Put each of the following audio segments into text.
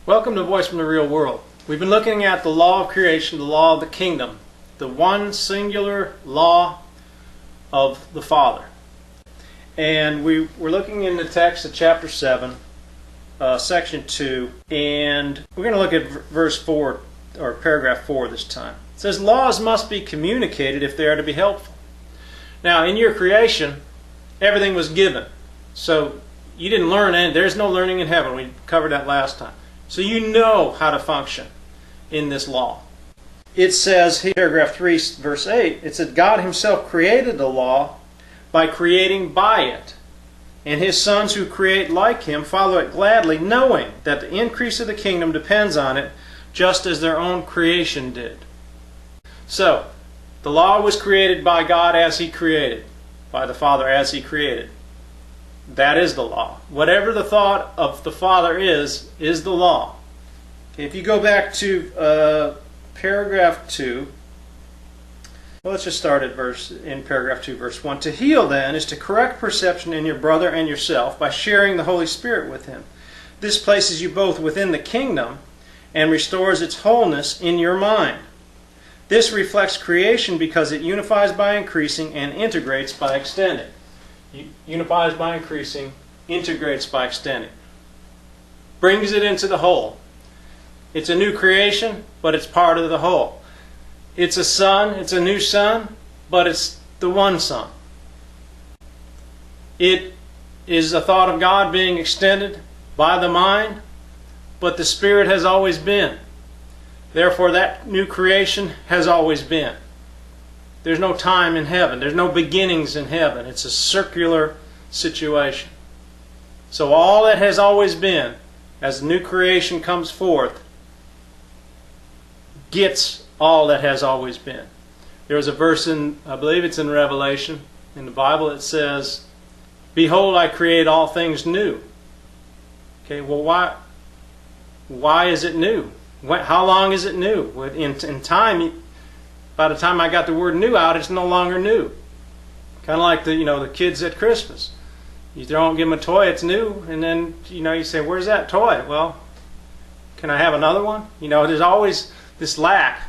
Welcome to Voice from the Real World. We've been looking at the law of creation, the law of the kingdom, the one singular law of the Father. And we're looking in the text of chapter 7, section 2, and we're going to look at verse 4, or paragraph 4 this time. It says, laws must be communicated if they are to be helpful. Now, in your creation, everything was given. So you didn't learn, and there's no learning in heaven. We covered that last time. So you know how to function in this law. It says, here, paragraph 3, verse 8, it said, God himself created the law by creating by it. And his sons who create like him follow it gladly, knowing that the increase of the kingdom depends on it, just as their own creation did. So, the law was created by God as he created, by the Father as he created. That is the law. Whatever the thought of the Father is the law. Okay, if you go back to paragraph 2, well, let's just start at in paragraph 2, verse 1. To heal, then, is to correct perception in your brother and yourself by sharing the Holy Spirit with him. This places you both within the kingdom and restores its wholeness in your mind. This reflects creation because it unifies by increasing and integrates by extending. Unifies by increasing, integrates by extending. Brings it into the whole. It's a new creation, but it's part of the whole. It's a son, it's a new son, but it's the one son. It is a thought of God being extended by the mind, but the Spirit has always been. Therefore, that new creation has always been. There's no time in heaven. There's no beginnings in heaven. It's a circular situation. So all that has always been, as the new creation comes forth, gets all that has always been. There's a verse in, I believe it's in Revelation, in the Bible, it says, behold, I create all things new. Okay, well, why is it new? How long is it new? In time, by the time I got the word new out, it's no longer new. Kind of like the kids at Christmas. You don't give them a toy, it's new, and then you say, where's that toy? Well, can I have another one? There's always this lack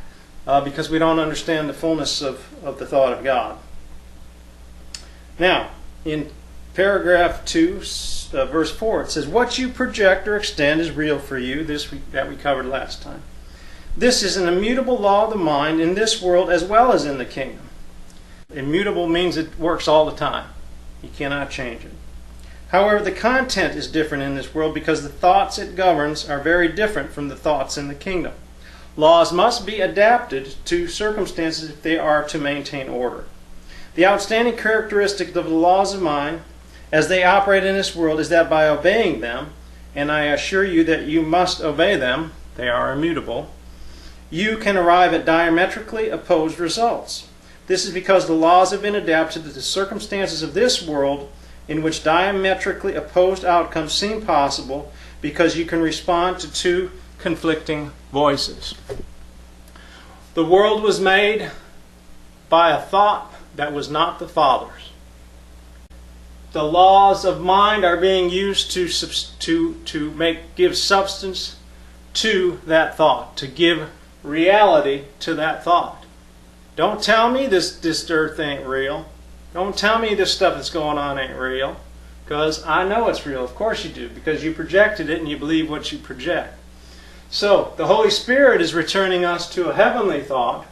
because we don't understand the fullness of the thought of God. Now, in paragraph 2, verse 4, it says, what you project or extend is real for you. That we covered last time. This is an immutable law of the mind in this world as well as in the kingdom. Immutable means it works all the time. You cannot change it. However, the content is different in this world because the thoughts it governs are very different from the thoughts in the kingdom. Laws must be adapted to circumstances if they are to maintain order. The outstanding characteristic of the laws of mind as they operate in this world is that by obeying them, and I assure you that you must obey them, they are immutable, you can arrive at diametrically opposed results. This is because the laws have been adapted to the circumstances of this world in which diametrically opposed outcomes seem possible because you can respond to two conflicting voices. The world was made by a thought that was not the Father's. The laws of mind are being used to give substance to that thought, to give reality to that thought. Don't tell me this earth ain't real. Don't tell me this stuff that's going on ain't real, because I know it's real. Of course you do, because you projected it and you believe what you project. So the Holy Spirit is returning us to a heavenly thought.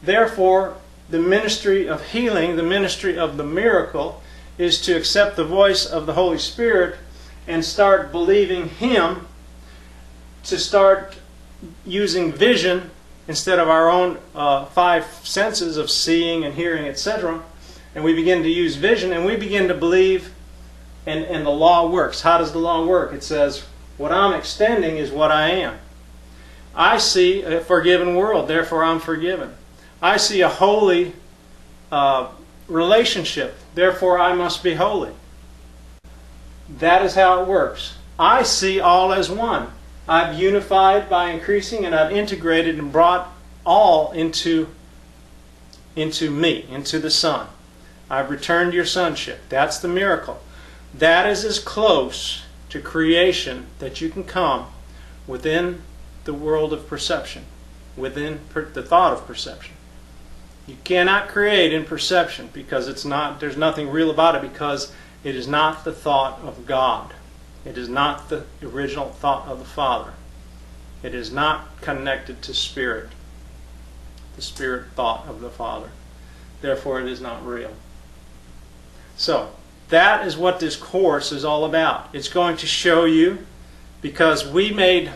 Therefore, the ministry of healing, the ministry of the miracle, is to accept the voice of the Holy Spirit and start believing Him, to start using vision instead of our own 5 senses of seeing and hearing, etc. And we begin to use vision and we begin to believe, and the law works. How does the law work? It says, what I'm extending is what I am. I see a forgiven world, therefore I'm forgiven. I see a holy relationship, therefore I must be holy. That is how it works. I see all as one. I've unified by increasing, and I've integrated and brought all into me, into the Son. I've returned your sonship. That's the miracle. That is as close to creation that you can come within the world of perception, within the thought of perception. You cannot create in perception because it's not. There's nothing real about it because it is not the thought of God. It is not the original thought of the Father. It is not connected to spirit, the spirit thought of the Father. Therefore, it is not real. So, that is what this course is all about. It's going to show you, because we made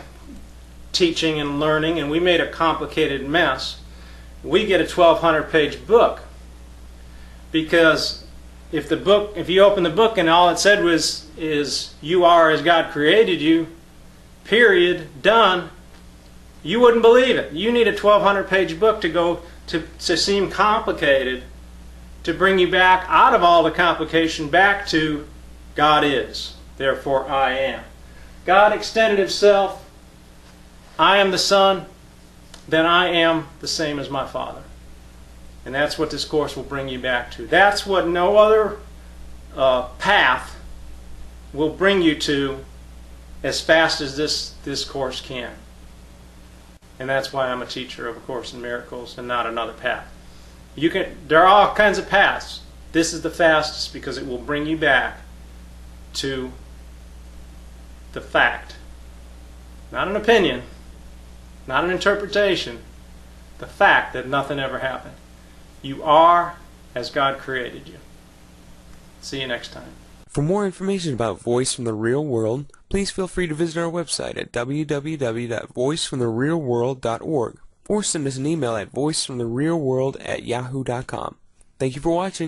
teaching and learning and we made a complicated mess, we get a 1,200-page book. Because if you open the book and all it said is you are as God created you, period, done, you wouldn't believe it. You need a 1,200-page book to seem complicated, to bring you back out of all the complication back to God is, therefore I am. God extended Himself. I am the Son. Then I am the same as my Father. And that's what this course will bring you back to. That's what no other path will bring you to as fast as this course can. And that's why I'm a teacher of A Course in Miracles and not another path. There are all kinds of paths. This is the fastest because it will bring you back to the fact. Not an opinion, not an interpretation. The fact that nothing ever happened. You are as God created you. See you next time. For more information about Voice from the Real World, please feel free to visit our website at www.voicefromtherealworld.org or send us an email at voicefromtherealworld@yahoo.com. Thank you for watching.